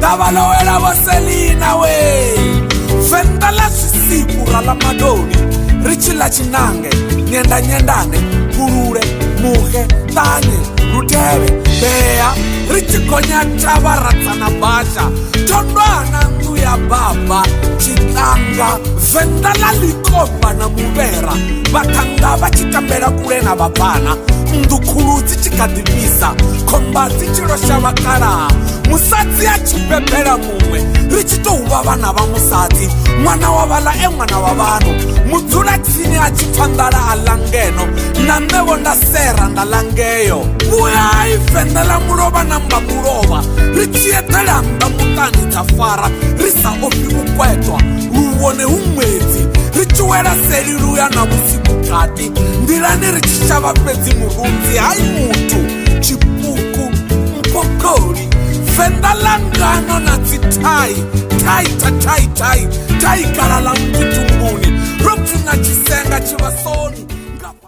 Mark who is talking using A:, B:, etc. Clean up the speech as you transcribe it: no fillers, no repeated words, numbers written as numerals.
A: Davalawela Vaselina we Venda la swisiku ra la madoni Richi la chinange Nyendane Kurure Muhe Tanye Ruteve Bea Richi konya chava ratsana basha Tondwana nguya baba Chitanga Venda la likoba na muvera Batanga bachitambera kurena babana Ndukuluzi chikadibisa Kombazi chirosha wakara Musadzi ya chipepera mumwe Richito uwa vana va musadzi Mwana wa vala mwana wa vanu Mudzula tsini ya chipandala alangeno Na mevo nda sera nda langeyo Muya ifendela mulova na mba mulova Richietela mba mutani tafara Risa ofi ukwetwa Uwone umwezi Richuwela seli ruya na musiku kati Ndirani richishava pezi murunzi Hai mutu Chipuku Mpokoli Venda langano na zitai Tai kala la mkitumbuni Ropu na chisenga chivasoni